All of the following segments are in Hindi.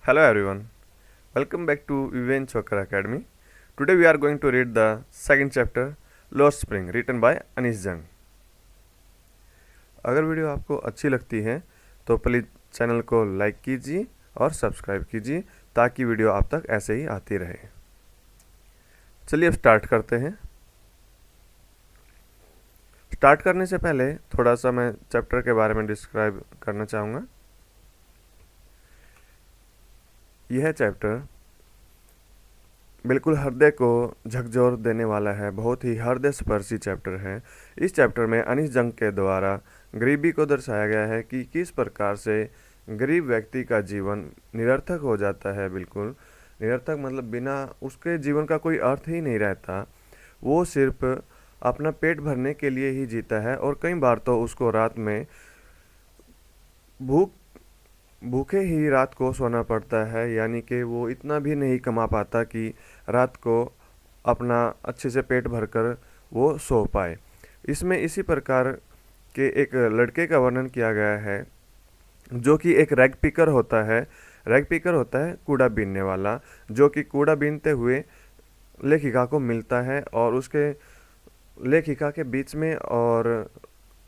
Hello everyone, welcome back to Vivian Chokra Academy. Today we are going to read the second chapter Lost Spring written by Anish Jung. अगर वीडियो आपको अच्छी लगती है तो प्लीज़ चैनल को लाइक कीजिए और सब्सक्राइब कीजिए ताकि वीडियो आप तक ऐसे ही आती रहे। चलिए अब स्टार्ट करते हैं। स्टार्ट करने से पहले थोड़ा सा मैं चैप्टर के बारे में डिस्क्राइब करना चाहूँगा। यह चैप्टर बिल्कुल हृदय को झकझोर देने वाला है, बहुत ही हृदय स्पर्शी चैप्टर है। इस चैप्टर में अनीश जंग के द्वारा गरीबी को दर्शाया गया है कि किस प्रकार से गरीब व्यक्ति का जीवन निरर्थक हो जाता है। बिल्कुल निरर्थक मतलब बिना उसके जीवन का कोई अर्थ ही नहीं रहता। वो सिर्फ अपना पेट भरने के लिए ही जीता है और कई बार तो उसको रात में भूखे ही रात को सोना पड़ता है, यानी कि वो इतना भी नहीं कमा पाता कि रात को अपना अच्छे से पेट भरकर वो सो पाए। इसमें इसी प्रकार के एक लड़के का वर्णन किया गया है जो कि एक रैग पिकर होता है। रैग पिकर होता है कूड़ा बीनने वाला, जो कि कूड़ा बीनते हुए लेखिका को मिलता है और उसके लेखिका के बीच में और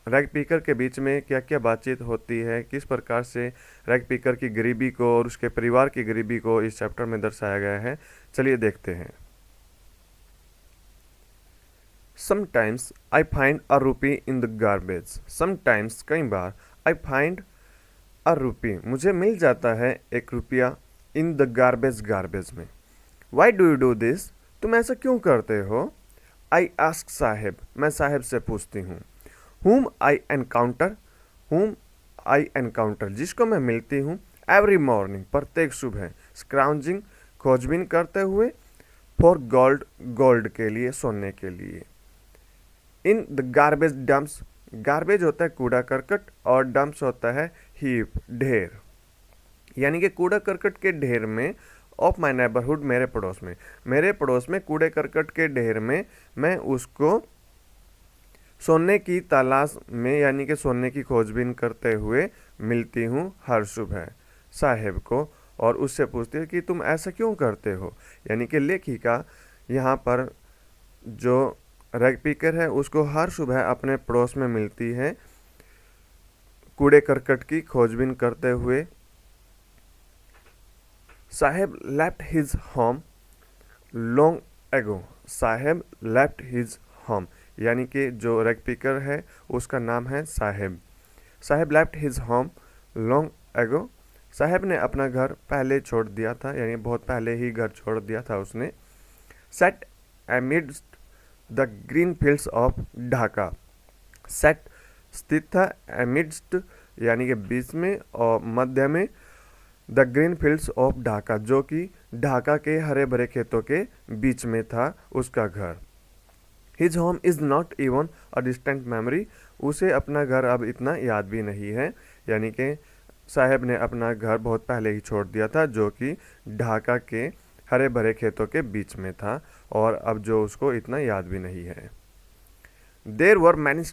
रैग पिकर के बीच में क्या क्या बातचीत होती है, किस प्रकार से रैग पिकर की गरीबी को और उसके परिवार की गरीबी को इस चैप्टर में दर्शाया गया है। चलिए देखते हैं। Sometimes I find a rupee in the garbage. Sometimes कई बार I find a rupee मुझे मिल जाता है एक रुपया in the garbage में। Why do you do this? तुम ऐसा क्यों करते हो? I ask साहेब, मैं साहेब से पूछती हूँ। Whom I encounter जिसको मैं मिलती हूँ every morning प्रत्येक सुबह, scrounging खोजबीन करते हुए, for gold के लिए, सोने के लिए। In the garbage dumps garbage होता है कूड़ा करकट और डंप्स होता है हीप ढेर, यानी कि कूड़ा करकट के ढेर में ऑफ माई नेबरहुड मेरे पड़ोस में कूड़े करकट के ढेर में मैं उसको सोने की तलाश में यानी कि सोने की खोजबीन करते हुए मिलती हूँ हर सुबह साहेब को और उससे पूछती है कि तुम ऐसा क्यों करते हो। यानी कि लेखिका यहाँ पर जो रैग पिकर है उसको हर सुबह अपने पड़ोस में मिलती है कूड़े करकट की खोजबीन करते हुए। Saheb left his home long ago, Saheb left his home यानी कि जो रैग पिकर है उसका नाम है Saheb. Saheb left his home long ago, Saheb ने अपना घर पहले छोड़ दिया था, यानी बहुत पहले ही घर छोड़ दिया था उसने। Set amidst the green fields of Dhaka, set स्थित था, एमिड्स्ट यानी कि बीच में और मध्य में, the green fields of Dhaka जो कि ढाका के हरे भरे खेतों के बीच में था उसका घर। His home is not even a distant memory, उसे अपना घर अब इतना याद भी नहीं है, यानी कि साहेब ने अपना घर बहुत पहले ही छोड़ दिया था जो कि ढाका के हरे भरे खेतों के बीच में था और अब जो उसको इतना याद भी नहीं है। देयर वर मैनी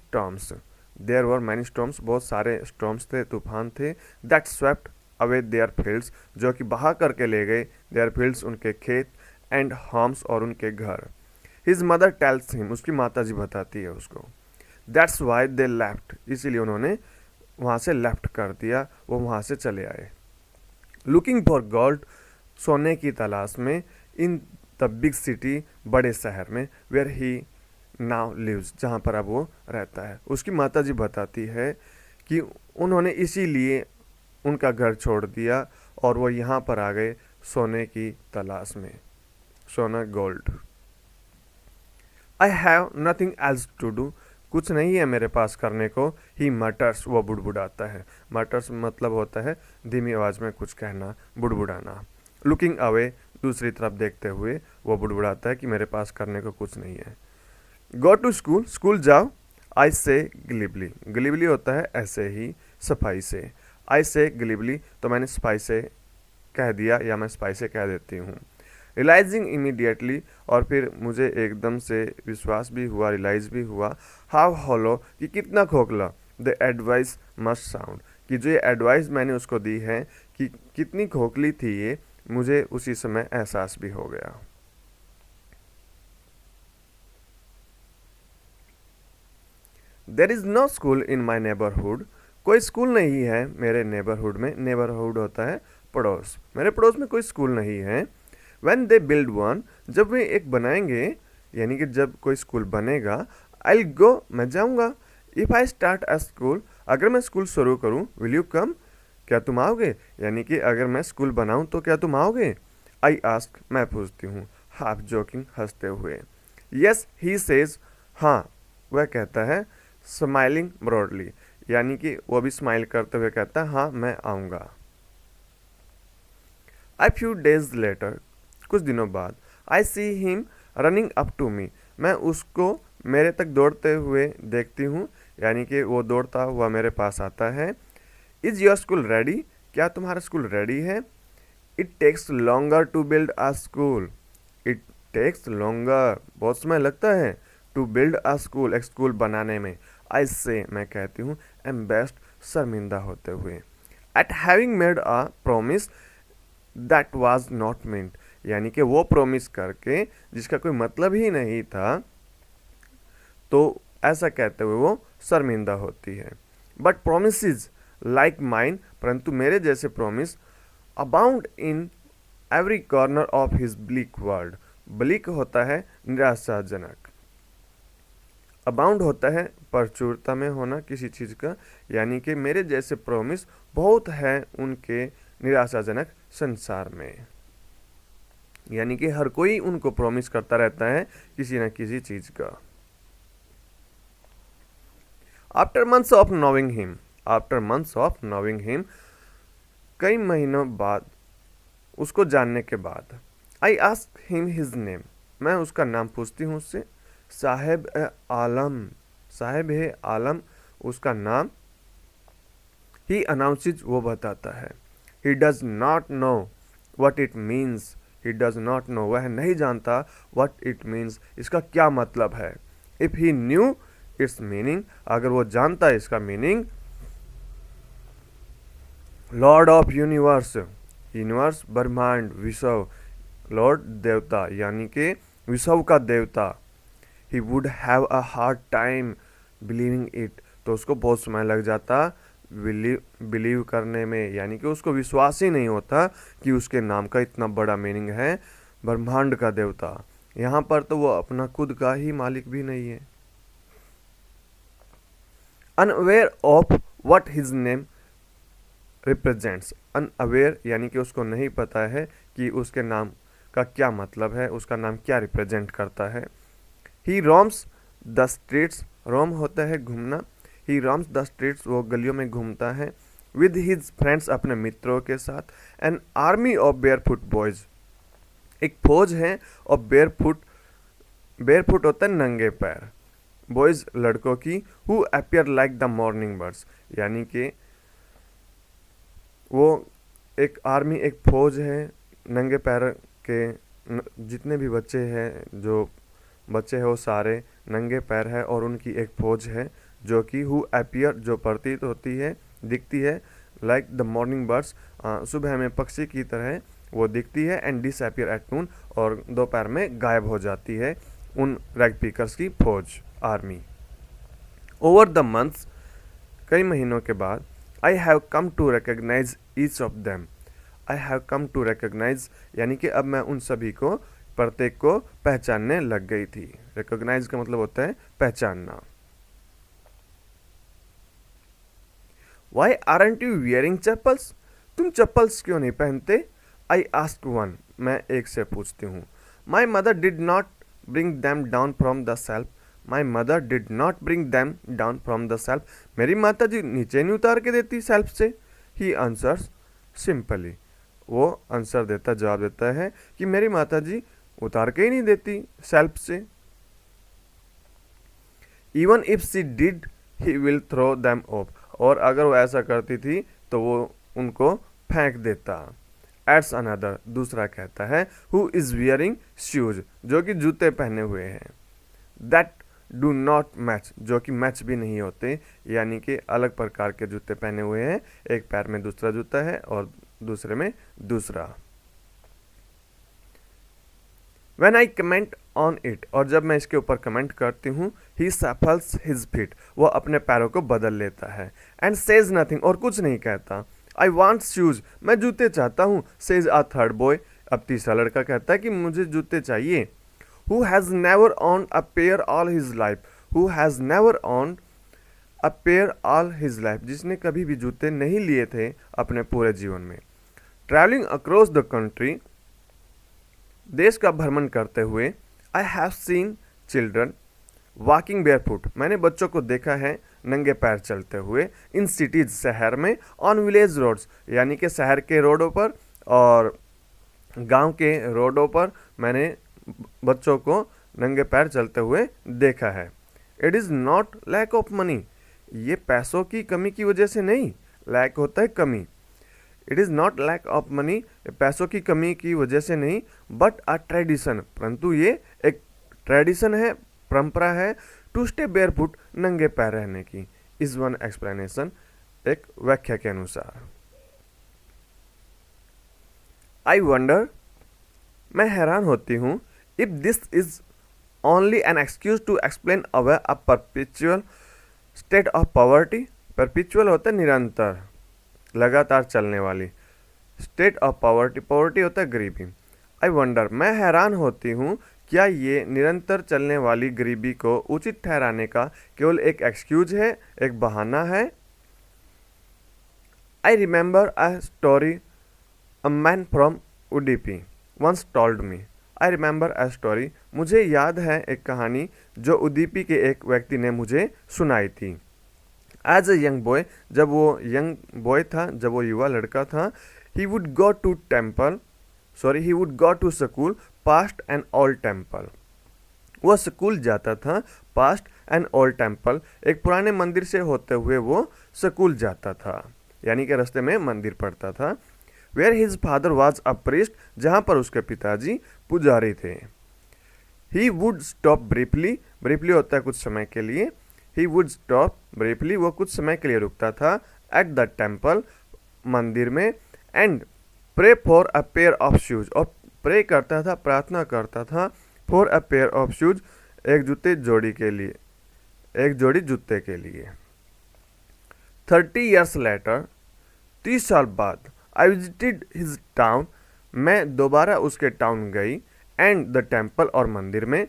स्टॉर्म्स बहुत सारे स्टॉर्म्स थे, तूफान थे। That swept away there fields जो कि बहा करके ले गए देयर फील्ड्स उनके खेत, एंड होम्स और उनके घर। हिज मदर टेल्स हिम उसकी माता जी बताती है उसको। दैट्स वाई दे लेफ्ट इसीलिए उन्होंने वहाँ से लेफ्ट कर दिया, वो वहाँ से चले आए। लुकिंग फॉर गोल्ड सोने की तलाश में, इन द बिग सिटी बड़े शहर में, वेयर ही नाउ लिव्स जहाँ पर अब वो रहता है। उसकी माता जी बताती है कि उन्होंने इसीलिए उनका घर छोड़ दिया और वो यहाँ पर आ गए सोने की तलाश में, सोना gold. I have nothing else to do कुछ नहीं है मेरे पास करने को। ही मटर्स वो बुड़बुड़ाता है, मटर्स मतलब होता है धीमी आवाज़ में कुछ कहना, बुड़बुड़ाना। लुकिंग अवे दूसरी तरफ देखते हुए वो बुड़बुड़ाता है कि मेरे पास करने को कुछ नहीं है। गो टू स्कूल स्कूल जाओ। आई से ग्लिबली, ग्लिबली होता है ऐसे ही सफाई से। आई से ग्लिबली तो मैंने सफाई से कह दिया या मैं सफाई से कह देती हूँ। रियलाइजिंग इमीडिएटली और फिर मुझे एकदम से विश्वास भी हुआ, रियलाइज भी हुआ, हाउ हॉलो कि कितना खोखला, द एडवाइस मस्ट साउंड कि जो ये एडवाइस मैंने उसको दी है कि कितनी खोखली थी ये, मुझे उसी समय एहसास भी हो गया। There is no school in my neighbourhood. कोई स्कूल नहीं है मेरे नेबरहुड में। नेबरहुड होता है पड़ोस। मेरे पड़ोस में कोई स्कूल नहीं है। When they build one, जब वे एक बनाएंगे, यानी कि जब कोई स्कूल बनेगा, I'll go, मैं जाऊंगा। If I start a school, अगर मैं स्कूल शुरू करूं, will you come, क्या तुम आओगे? यानी कि अगर मैं स्कूल बनाऊं तो क्या तुम आओगे? I ask, मैं पूछती हूँ, half joking, हंसते हुए। Yes, he says, हाँ, वह कहता है, smiling broadly, यानी कि वो भी स्माइल करते हुए कहता है, हाँ, मैं आऊँगा। A few days later, कुछ दिनों बाद, I see him running up to me, मैं उसको मेरे तक दौड़ते हुए देखती हूँ, यानी कि वो दौड़ता हुआ मेरे पास आता है। इज़ योर स्कूल रेडी, क्या तुम्हारा स्कूल रेडी है? It takes longer to build a school. It takes longer, बहुत समय लगता है, टू बिल्ड आ स्कूल, एक स्कूल बनाने में। आई से, मैं कहती हूँ, एम्बेस्ड, शर्मिंदा होते हुए। At having made a promise that was not meant, यानी कि वो प्रॉमिस करके जिसका कोई मतलब ही नहीं था, तो ऐसा कहते हुए वो शर्मिंदा होती है। बट प्रोमिसेस लाइक माइन, परंतु मेरे जैसे promise abound in every corner of his bleak world. Bleak होता है निराशाजनक, अबाउंड होता है प्रचुरता में होना किसी चीज़ का, यानी कि मेरे जैसे प्रॉमिस बहुत है उनके निराशाजनक संसार में, यानी कि हर कोई उनको प्रॉमिस करता रहता है किसी न किसी चीज का। After months of knowing him, after months of knowing him, कई महीनों बाद, उसको जानने के बाद, I ask him his name, मैं उसका नाम पूछती हूँ उससे। साहेब ए आलम, साहेब है आलम उसका नाम। ही अनाउंसेज, वो बताता है। He does not know what it means, he does not know, वह नहीं जानता वट इट मीन्स, इसका क्या मतलब है। If he new it's meaning, अगर वो जानता है इसका meaning. Lord of universe, universe ब्रह्मांड, विश्व, लॉर्ड देवता, यानी कि विश्व का देवता। He would have a hard time believing it, तो उसको बहुत समय लग जाता बिलीव करने में, यानी कि उसको विश्वास ही नहीं होता कि उसके नाम का इतना बड़ा मीनिंग है, ब्रह्मांड का देवता। यहाँ पर तो वो अपना खुद का ही मालिक भी नहीं है। Unaware of what his name represents, unaware यानी कि उसको नहीं पता है कि उसके नाम का क्या मतलब है, उसका नाम क्या रिप्रेजेंट करता है। ही रोम्स द स्ट्रीट्स, रोम होता है घूमना। ही रोम्स द स्ट्रीट्स, वो गलियों में घूमता है। विद हिज फ्रेंड्स, अपने मित्रों के साथ। An army of barefoot boys, एक फौज है। और बेयरफुट होता है नंगे पैर, बॉयज लड़कों की। Who appear like the morning birds, यानी कि वो एक आर्मी, एक फौज है, नंगे पैर के जितने भी बच्चे हैं, जो बच्चे हैं वो सारे नंगे पैर है, और उनकी एक फौज है जो कि हु अपीयर, जो प्रतीत होती है, दिखती है, लाइक द मॉर्निंग बर्ड्स, सुबह में पक्षी की तरह वो दिखती है। एंड डिसअपीयर एट नून, और दोपहर में गायब हो जाती है उन रैग पिकर्स की फौज, आर्मी। ओवर द मंथ्स, कई महीनों के बाद, I have come to recognise each of them. I have come to recognise, यानी कि अब मैं उन सभी को, प्रत्येक को पहचानने लग गई थी। रिकॉग्नाइज का मतलब होता है पहचानना। Why aren't you wearing chappals, तुम चप्पल्स क्यों नहीं पहनते? आई आस्क वन, मैं एक से पूछती हूँ। My mother did not bring them down from the self, my mother did not bring them down from the self, मेरी माता जी नीचे नहीं उतार के देती सेल्फ से। ही आंसर्स सिंपली, वो आंसर देता, जवाब देता है कि मेरी माता जी उतार के ही नहीं देती सेल्फ से। Even if she did he will throw them off, और अगर वो ऐसा करती थी तो वो उनको फेंक देता। एड्स अनदर, दूसरा कहता है, हु इज वियरिंग शूज, जो कि जूते पहने हुए हैं। दैट डू नॉट मैच, जो कि मैच भी नहीं होते, यानी कि अलग प्रकार के जूते पहने हुए हैं, एक पैर में दूसरा जूता है और दूसरे में दूसरा। When I comment on it, और जब मैं इसके ऊपर कमेंट करती हूँ, he shuffles his feet, वो अपने पैरों को बदल लेता है, and says nothing, और कुछ नहीं कहता। I want shoes, मैं जूते चाहता हूँ, says a third boy, अब तीसरा लड़का कहता है कि मुझे जूते चाहिए। Who has never owned a pair all his life, who has never owned a pair all his life, जिसने कभी भी जूते नहीं लिए थे अपने पूरे जीवन में। Traveling across the country, देश का भ्रमण करते हुए, I have seen children walking barefoot, मैंने बच्चों को देखा है नंगे पैर चलते हुए, इन सिटीज, शहर में, ऑन विलेज रोड्स, यानी कि शहर के रोडों पर और गांव के रोडों पर मैंने बच्चों को नंगे पैर चलते हुए देखा है। It is not lack of money, ये पैसों की कमी की वजह से नहीं, लैक होता है कमी। It is not lack of money, पैसों की कमी की वजह से नहीं, बट अ ट्रेडिशन, परंतु ये एक ट्रेडिशन है, परंपरा है, टू स्टे बेयरफुट, नंगे पैर रहने की। इज वन एक्सप्लेनेशन, एक व्याख्या के अनुसार। आई वंडर, मैं हैरान होती हूँ, if this is only an excuse to explain away a perpetual state of poverty, perpetual होता है निरंतर, लगातार चलने वाली, स्टेट ऑफ पॉवर्टी, पॉवर्टी होता है गरीबी। आई वंडर, मैं हैरान होती हूँ, क्या ये निरंतर चलने वाली गरीबी को उचित ठहराने का केवल एक एक्सक्यूज है, एक बहाना है। I remember a story a man from Udupi once told me, I remember a story, मुझे याद है एक कहानी जो उडीपी के एक व्यक्ति ने मुझे सुनाई थी। एज अ यंग बॉय, जब वो यंग बॉय था, जब वो युवा लड़का था, he would go to school past an old temple, वो स्कूल जाता था, पास्ट एन ओल्ड टेम्पल, एक पुराने मंदिर से होते हुए वो स्कूल जाता था, यानी कि रास्ते में मंदिर पड़ता था। Where his father was a priest, जहाँ पर उसके पिताजी पुजारी थे। He would stop briefly, briefly होता है कुछ समय के लिए, ही वुड स्टॉप ब्रीफली, वो कुछ समय के लिए रुकता था, एट द टेम्पल, मंदिर में, and pray for a pair of shoes, और प्रे करता था, प्रार्थना करता था, for a pair of shoes, एक जोड़ी के लिए, एक जोड़ी जूते के लिए। 30 years later, 30 साल बाद, आई विजिटेड हिज टाउन, मैं दोबारा उसके टाउन गई, एंड द टेम्पल, और मंदिर में,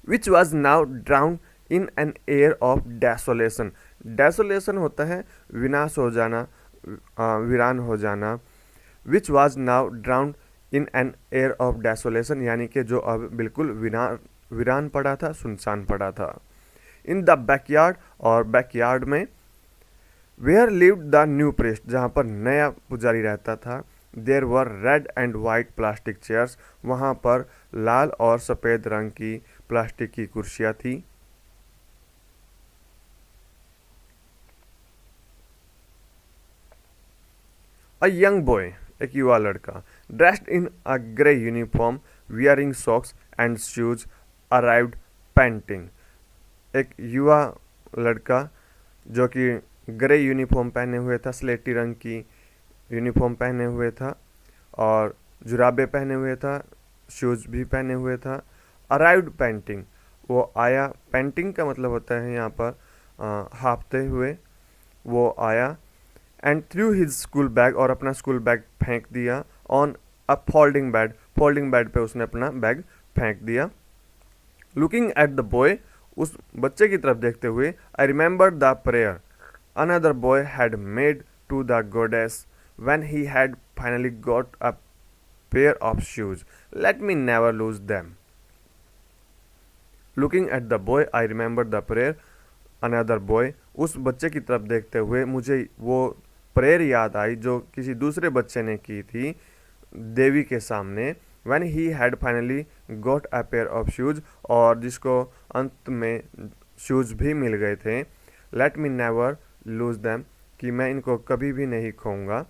which was now drown in an air of desolation, desolation होता है विनाश हो जाना, वीरान हो जाना, which was now drown in an air of desolation, यानी कि जो अब बिल्कुल वीरान पड़ा था, सुनसान पड़ा था। इन द बैकयार्ड, और बैकयार्ड में, where lived the new priest, जहाँ पर नया पुजारी रहता था, there were red and white plastic chairs, वहाँ पर लाल और सफ़ेद रंग की प्लास्टिक की कुर्सियाँ थी। अ यंग बॉय, एक युवा लड़का, dressed in a grey uniform, wearing socks and shoes, arrived painting, एक युवा लड़का जो कि ग्रे यूनिफॉर्म पहने हुए था, स्लेटी रंग की यूनिफॉर्म पहने हुए था और जुराबे पहने हुए था, शूज़ भी पहने हुए था। अराइव्ड पेंटिंग, वो आया, पेंटिंग का मतलब होता है यहाँ पर हाँफते हुए, वो आया, and through his school bag, और अपना स्कूल बैग फेंक दिया, on a folding bed, folding bed पे उसने अपना बैग फेंक दिया। लुकिंग एट द बॉय, उस बच्चे की तरफ देखते हुए, I remember the prayer another boy had made to the goddess when he had finally got a pair of shoes, let me never lose them. Looking at the boy, I remember the prayer another boy, उस बच्चे की तरफ देखते हुए मुझे वो प्रेयर याद आई जो किसी दूसरे बच्चे ने की थी देवी के सामने, when he had finally got a pair of shoes, और जिसको अंत में शूज भी मिल गए थे, let me never lose them, कि मैं इनको कभी भी नहीं खोऊंगा।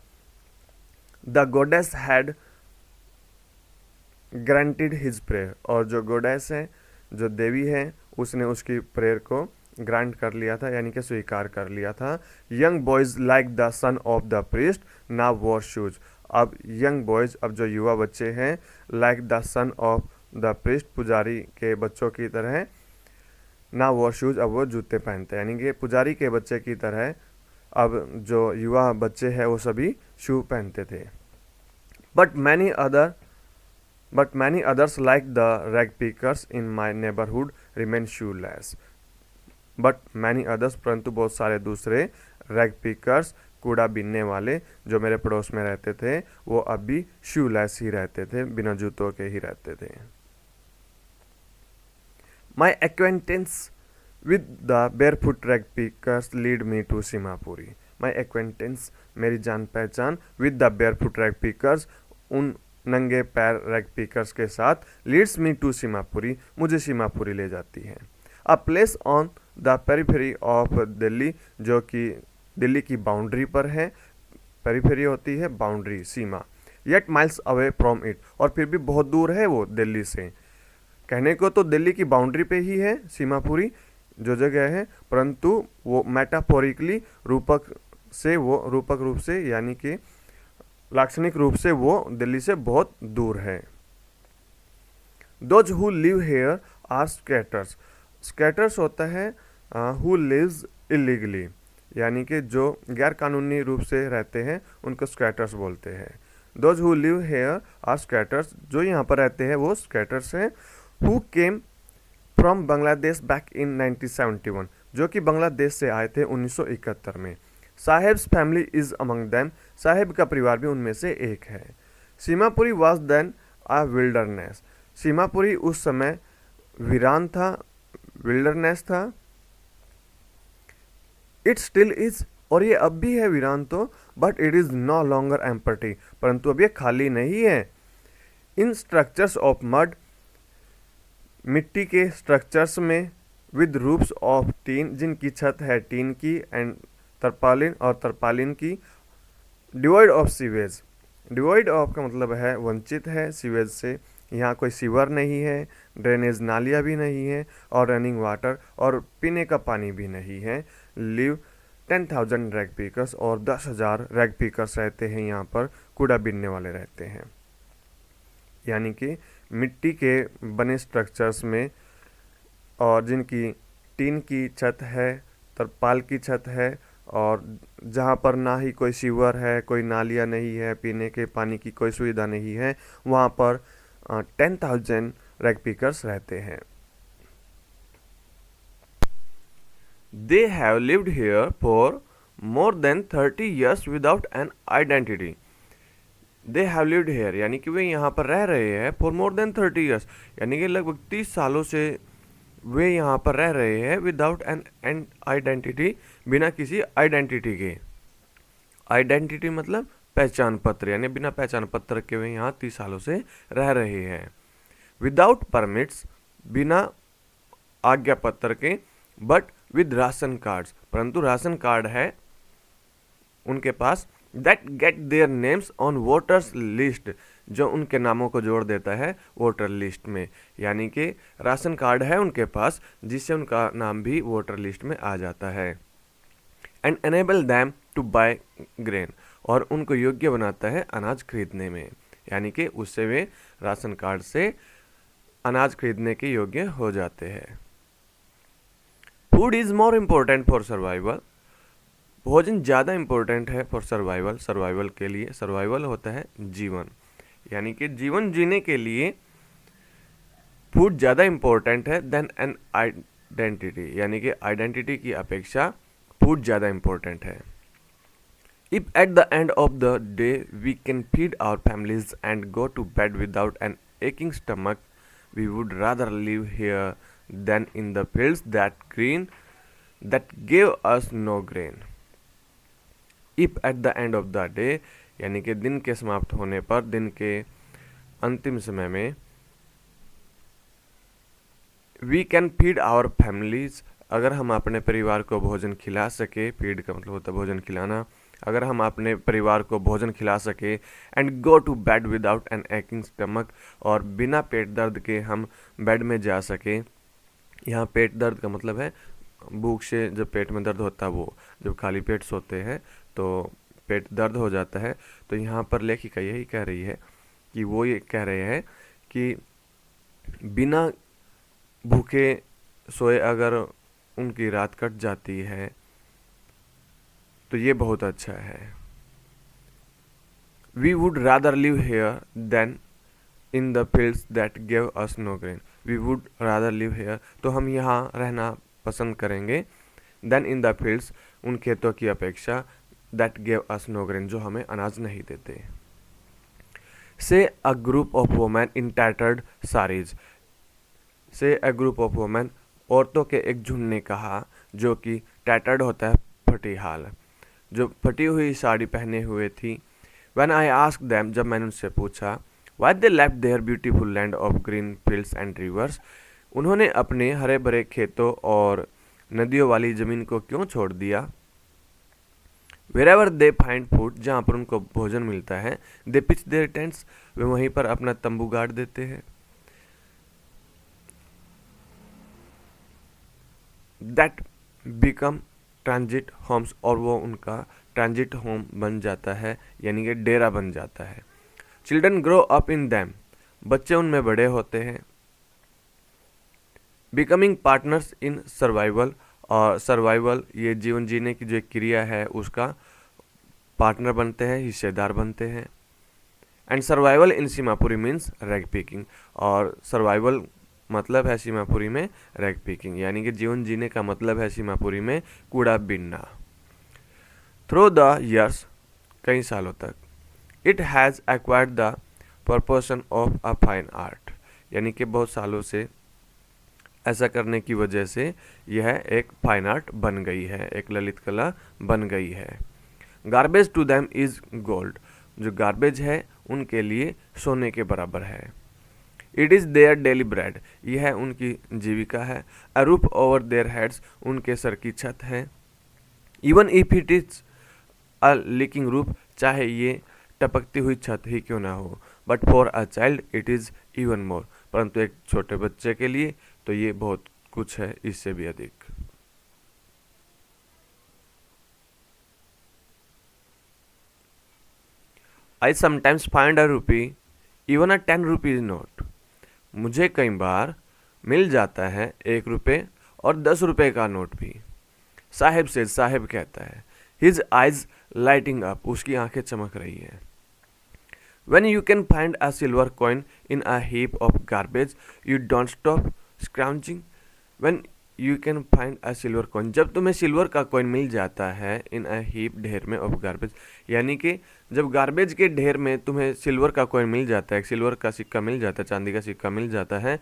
The goddess had granted his prayer, और जो गॉडेस है, जो देवी है, उसने उसकी प्रेयर को ग्रांट कर लिया था, यानी कि स्वीकार कर लिया था। Young boys like the son of the priest now war shoes. अब यंग बॉयज, अब जो युवा बच्चे हैं, like the son of the priest, पुजारी के बच्चों की तरह, ना वॉर शूज, अब वो जूते पहनते हैं, यानी कि पुजारी के बच्चे की तरह अब जो युवा बच्चे हैं वो सभी शू पहनते थे। But many others like the rag pickers in my neighbourhood remain shoelace. But many others, परंतु बहुत सारे दूसरे रैग पिकर्स, कूड़ा बीनने वाले जो मेरे पड़ोस में रहते थे, वो अब भी शूलेस ही रहते थे, बिना जूतों के ही रहते थे। My acquaintance with the barefoot rag pickers lead me to Seemapuri. My acquaintance, मेरी जान पहचान, with the barefoot rag pickers, उन नंगे पैर रैग पिकर्स के साथ, लीड्स मी टू सीमापुरी, मुझे सीमापुरी ले जाती है। A place on the periphery of Delhi, जो कि दिल्ली की बाउंड्री पर है। पेरीफेरी होती है boundary, Seema. Yet miles away from it, और फिर भी बहुत दूर है वो दिल्ली से। कहने को तो दिल्ली की बाउंड्री पे ही है सीमापुरी जो जगह है, परंतु वो मेटाफोरिकली रूपक रूप से यानी कि लाक्षणिक रूप से वो दिल्ली से बहुत दूर है। Those who live here are scatters. Scatters होता है हु लिव्स इलीगली, यानी कि जो गैर कानूनी रूप से रहते हैं उनको स्कैटर्स बोलते हैं। Those who live here are squatters, जो यहाँ पर रहते हैं वो स्कैटर्स हैं। Who came from Bangladesh back in 1971, जो कि बांग्लादेश से आए थे 1971 में। Saheb's family is among them, Saheb का परिवार भी उनमें से एक है। Seemapuri was then a wilderness, Seemapuri उस समय वीरान था, विल्डरनेस था। इट स्टिल इज, और ये अब भी है वीरान तो, but it is no longer empty, परंतु अब ये खाली नहीं है। इन स्ट्रक्चर्स ऑफ मड, मिट्टी के स्ट्रक्चर्स में, विद रूफ्स ऑफ टीन, जिनकी छत है टीन की, एंड तरपालिन, और तरपालिन की। Divide of sewage, divide of का मतलब है वंचित है सीवेज से, यहाँ कोई सीवर नहीं है, ड्रेनेज नालियाँ भी नहीं है, और रनिंग वाटर और पीने का पानी भी नहीं है। लिव 10,000 रैग पिकर्स, और 10,000 रैग पिकर्स रहते हैं यहाँ पर, कूड़ा बीनने वाले रहते हैं। यानी कि मिट्टी के बने स्ट्रक्चर्स में, और जिनकी टीन की छत है, तरपाल की छत है, और जहाँ पर ना ही कोई सीवर है, कोई नालियाँ नहीं है, पीने के पानी की कोई सुविधा नहीं है, वहाँ पर 10,000 रैग पिकर्स रहते हैं। They have lived here for more than 30 years without an identity. They have lived here, यानी कि वे यहाँ पर रह रहे हैं for more than 30 years, यानी कि लगभग 30 सालों से वे यहाँ पर रह रहे हैं without an identity, बिना किसी आइडेंटिटी के। आइडेंटिटी मतलब पहचान पत्र, यानी बिना पहचान पत्र के वे यहाँ 30 सालों से रह रहे हैं। विदाउट परमिट्स, बिना आज्ञा पत्र के, बट विद राशन कार्ड्स, परंतु राशन कार्ड है उनके पास। That get their names on voters list, जो उनके नामों को जोड़ देता है वोटर लिस्ट में, यानी कि राशन कार्ड है उनके पास जिससे उनका नाम भी वोटर लिस्ट में आ जाता है। And enable them to buy grain, और उनको योग्य बनाता है अनाज खरीदने में, यानी कि उससे वे राशन कार्ड से अनाज खरीदने के योग्य हो जाते हैं। Food is more important for survival, भोजन ज़्यादा इम्पोर्टेंट है फॉर सर्वाइवल, सर्वाइवल के लिए। सर्वाइवल होता है जीवन, यानी कि जीवन जीने के लिए फूड ज़्यादा इम्पोर्टेंट है देन एन आइडेंटिटी, यानी कि आइडेंटिटी की अपेक्षा फूड ज़्यादा इम्पोर्टेंट है। If at the end of the day we can feed our families and go to bed without an aching stomach, we would rather live here than in the fields that gave us no grain. If at the end of the day, यानी कि दिन के समाप्त होने पर, दिन के अंतिम समय में, we can feed our families, अगर हम अपने परिवार को भोजन खिला सके, फीड का मतलब होता है भोजन खिलाना, अगर हम अपने परिवार को भोजन खिला सके, and go to bed without an aching stomach, और बिना पेट दर्द के हम बेड में जा सके। यहाँ पेट दर्द का मतलब है भूख से जब पेट में दर्द होता है, वो जब खाली पेट सोते हैं तो पेट दर्द हो जाता है। तो यहाँ पर लेखिका यही कह रही है कि वो ये कह रहे हैं कि बिना भूखे सोए अगर उनकी रात कट जाती है तो ये बहुत अच्छा है। We would rather live here than in the fields that give us no grain. We would rather live here, तो हम यहाँ रहना पसंद करेंगे, देन इन द फील्ड्स, उन खेतों की अपेक्षा, that give us no grain, जो हमें अनाज नहीं देते। से a group of women in tattered saris. से अ ग्रुप ऑफ वुमेन, औरतों के एक झुंड ने कहा, जो कि टैटर्ड होता है फटी हाल, जो फटी हुई साड़ी पहने हुए थी। When I asked them, जब मैंने उनसे पूछा, why they left their beautiful land of green fields and rivers, उन्होंने अपने हरे भरे खेतों और नदियों वाली ज़मीन को क्यों छोड़ दिया। Wherever they find food, जहाँ पर उनको भोजन मिलता है, they pitch their tents, वे वहीं पर अपना तंबू गाड़ देते हैं। That become ट्रांजिट होम्स, और वो उनका ट्रांजिट होम बन जाता है, यानी कि डेरा बन जाता है। Children grow up in them, बच्चे उनमें बड़े होते हैं। बिकमिंग पार्टनर्स इन सर्वाइवल, और सर्वाइवल ये जीवन जीने की जो क्रिया है उसका पार्टनर बनते हैं, हिस्सेदार बनते हैं। And survival in Seemapuri means rag picking, और सर्वाइवल मतलब है सीमापुरी में रैग पिकिंग, यानी कि जीवन जीने का मतलब है सीमापुरी में कूड़ा बीनना। थ्रू द ईयर्स, कई सालों तक, it has acquired the proportion of a fine art, यानी कि बहुत सालों से ऐसा करने की वजह से यह एक फाइन आर्ट बन गई है, एक ललित कला बन गई है। Garbage to them is gold, जो गार्बेज है उनके लिए सोने के बराबर है। It is their daily bread, यह उनकी जीविका है। A roof over their heads, उनके सर की छत है। Even if it is a leaking roof, चाहे ये टपकती हुई छत ही क्यों ना हो। But for a child it is even more, परंतु एक छोटे बच्चे के लिए तो ये बहुत कुछ है, इससे भी अधिक। आई समटाइम्स फाइंड अ रूपी इवन अ 10 रुपीज नोट, मुझे कई बार मिल जाता है 1 रुपये और 10 रुपये का नोट भी। साहिब से, साहिब कहता है। हिज आइज लाइटिंग अप, उसकी आंखें चमक रही है। When you can find a silver coin in a heap of garbage, you don't stop scrounging. When you can find a silver coin, जब तुम्हें सिल्वर का कॉइन मिल जाता है in a heap, ढेर में, of garbage, यानी कि जब गार्बेज के ढेर में तुम्हें सिल्वर का कॉइन मिल जाता है, सिल्वर का सिक्का मिल जाता है, चांदी का सिक्का मिल जाता है,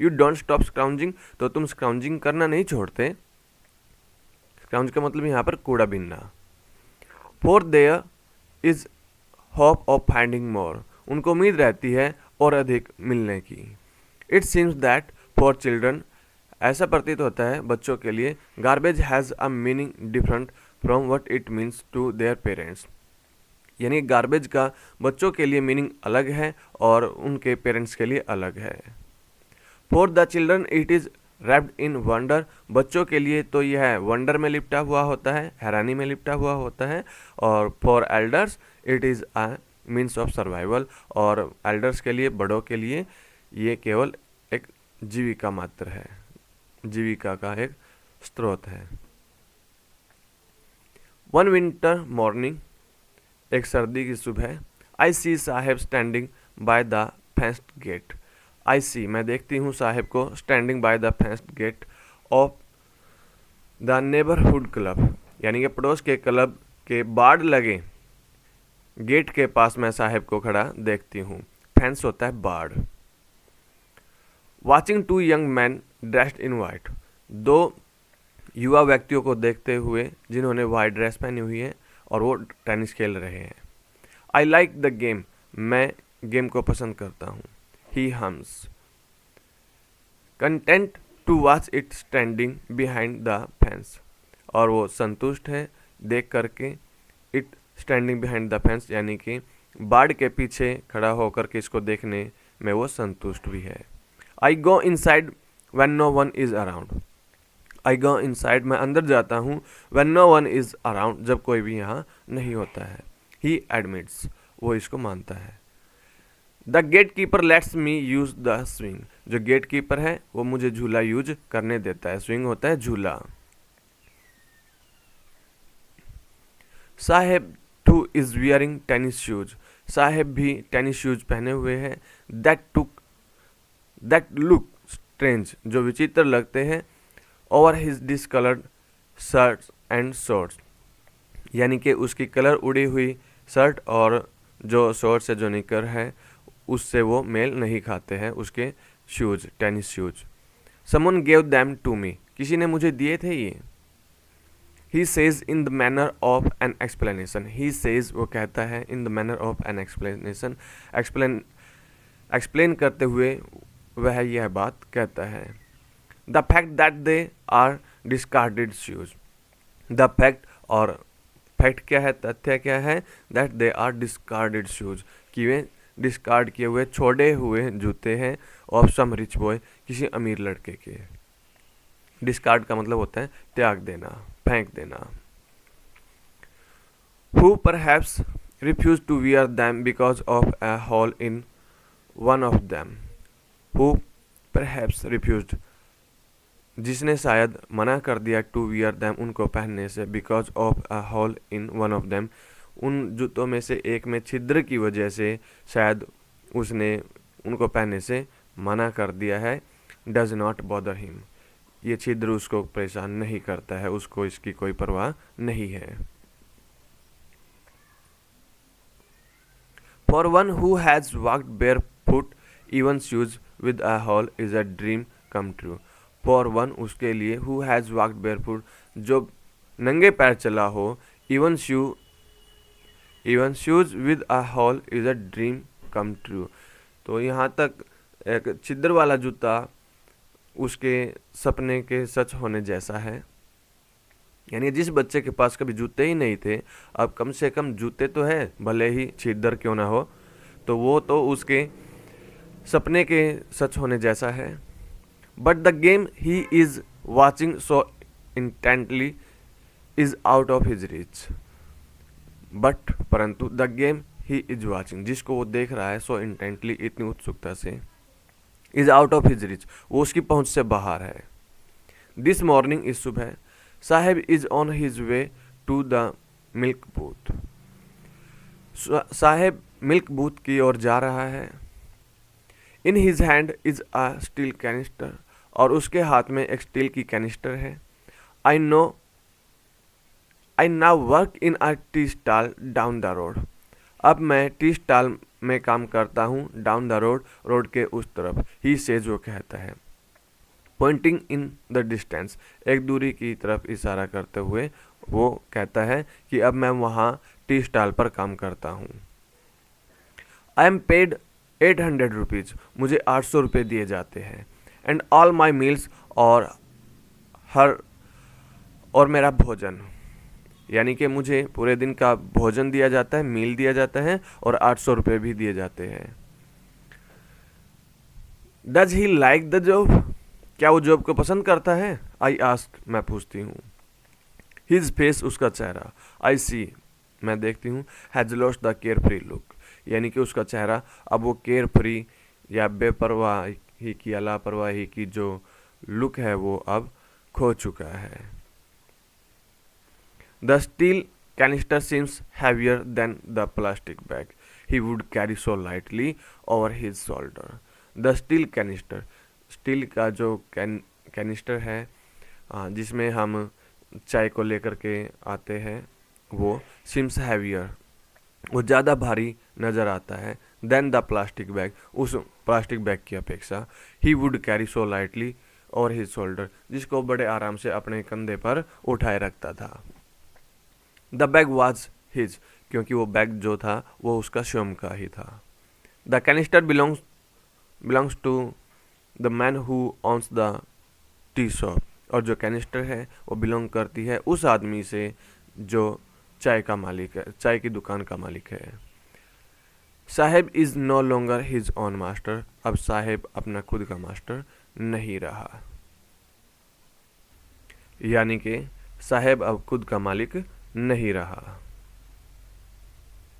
you don't stop scrounging, तो तुम scrounging करना नहीं छोड़ते। scrounge का मतलब यहाँ पर कूड़ा बीनना। For there is hope of finding more, उनको उम्मीद रहती है और अधिक मिलने की। It seems that for children, ऐसा प्रतीत होता है बच्चों के लिए, garbage has a meaning different from what it means to their parents, यानी गार्बेज का बच्चों के लिए मीनिंग अलग है और उनके पेरेंट्स के लिए अलग है। For the children it is wrapped in wonder, बच्चों के लिए तो यह वंडर में लिपटा हुआ होता है, हैरानी में लिपटा हुआ होता है। और for elders it is a means of survival, और एल्डर्स के लिए, बड़ों के लिए ये केवल एक जीविका मात्र है, जीविका का एक स्रोत है। वन विंटर मॉर्निंग, एक सर्दी की सुबह, I see Saheb standing by the fenced gate, I see, मैं देखती हूँ साहेब को, standing by the fenced gate of the neighbourhood club, यानी कि पड़ोस के क्लब के बाड़ लगे गेट के पास मैं साहेब को खड़ा देखती हूँ। फेंस होता है बाड़। Watching two young men dressed in white, 2 युवा व्यक्तियों को देखते हुए जिन्होंने वाइट ड्रेस पहनी हुई है और वो टेनिस खेल रहे हैं। आई लाइक द गेम, मैं गेम को पसंद करता हूँ। He hums, content to watch it standing behind the fence, और वो संतुष्ट है देख करके it standing behind the fence, यानी कि बाड़ के पीछे खड़ा होकर के इसको देखने में वो संतुष्ट भी है। I go inside when no one is around, I go inside, मैं अंदर जाता हूँ। When no one is around, जब कोई भी यहाँ नहीं होता है। ही एडमिट्स, वो इसको मानता है। The gate keeper lets me use the swing, जो गेट कीपर है वो मुझे झूला यूज करने देता है। स्विंग होता है झूला। Saheb too is wearing tennis shoes, Saheb भी टेनिस शूज पहने हुए हैं। दैट लुक स्ट्रेंज, जो विचित्र लगते हैं। Over his discoloured shirts and shorts, यानी कि उसकी कलर उड़ी हुई शर्ट और जो शॉर्ट्स है, जो निकर है, उससे वो मेल नहीं खाते हैं उसके shoes, tennis shoes. Someone gave them to me, किसी ने मुझे दिए थे ये। He says in the manner of an explanation, he says वो कहता है, in the manner of an explanation, explain करते हुए वह यह बात कहता है। The fact that they are discarded shoes, the fact, और फैक्ट क्या है, तथ्य क्या है, that they are discarded shoes, कि वे डिस्कार्ड किए हुए, छोड़े हुए जूते हैं। ऑफ सम रिच बॉय, किसी अमीर लड़के के। डिस्कार्ड का मतलब होता है त्याग देना, फेंक देना। Who perhaps refuse to wear them because of a hole in one of them, who perhaps refused, जिसने शायद मना कर दिया टू वियर दैम, उनको पहनने से, because of a hole in one of them, उन जूतों में से एक में छिद्र की वजह से शायद उसने उनको पहनने से मना कर दिया है। डज नॉट बॉदर हिम, ये छिद्र उसको परेशान नहीं करता है, उसको इसकी कोई परवाह नहीं है। For one who has walked barefoot even shoes with a hole is a dream come true, for one, उसके लिए, who has walked barefoot, जो नंगे पैर चला हो, even shoes with a hole is a dream come true, तो यहाँ तक एक छिद्र वाला जूता उसके सपने के सच होने जैसा है। यानी जिस बच्चे के पास कभी जूते ही नहीं थे, अब कम से कम जूते तो है, भले ही छिद्र क्यों ना हो, तो वो तो उसके सपने के सच होने जैसा है। But the game he is watching so intently is out of his reach, but परंतु the game he is watching, जिसको वो देख रहा है, सो इंटेंटली, इतनी उत्सुकता से, is out of his rich, वो उसकी पहुंच से बाहर है। दिस मॉर्निंग, इस सुबह, Saheb is on his way to the milk booth, Saheb milk booth की ओर जा रहा है। In his hand is a steel canister, और उसके हाथ में एक स्टील की कैनिस्टर है। I now work in a tea stall down the road, अब मैं टी स्टॉल में काम करता हूँ, डाउन द रोड, रोड के उस तरफ। ही सेज, वो कहता है। पॉइंटिंग इन द डिस्टेंस, एक दूरी की तरफ इशारा करते हुए वो कहता है कि अब मैं वहाँ टी स्टॉल पर काम करता हूँ। आई एम पेड 800 रुपीज़, मुझे 800 रुपये दिए जाते हैं। एंड ऑल माई मील्स, और मेरा भोजन, यानी कि मुझे पूरे दिन का भोजन दिया जाता है, मील दिया जाता है, और 800 रुपये भी दिए जाते हैं। Does he like the job, क्या वो जॉब को पसंद करता है? आई आस्क, मैं पूछती हूँ। हिज फेस, उसका चेहरा। आई सी, मैं देखती हूँ। Has lost the care free look, यानी कि उसका चेहरा अब वो केयर फ्री या बेपरवाही की या लापरवाही की जो लुक है वो अब खो चुका है। The steel canister seems heavier than the plastic bag he would carry so lightly over his shoulder. The steel canister, steel का जो कैनिस्टर है जिसमें हम चाय को लेकर के आते हैं, वो seems heavier, वो ज़्यादा भारी नज़र आता है, than the plastic bag, उस प्लास्टिक बैग की अपेक्षा। he would carry so lightly over his shoulder, जिसको बड़े आराम से अपने कंधे पर उठाए रखता था। द बैग वॉज हिज, क्योंकि वो बैग जो था वो उसका स्वयं का ही था। The canister belongs to the man who owns the tea shop, और जो कैनिस्टर है वो बिलोंग करती है उस आदमी से जो चाय का मालिक है, चाय की दुकान का मालिक है। Saheb is no longer his own master, अब साहेब अपना खुद का मास्टर नहीं रहा। यानी कि साहेब अब खुद का मालिक नहीं रहा।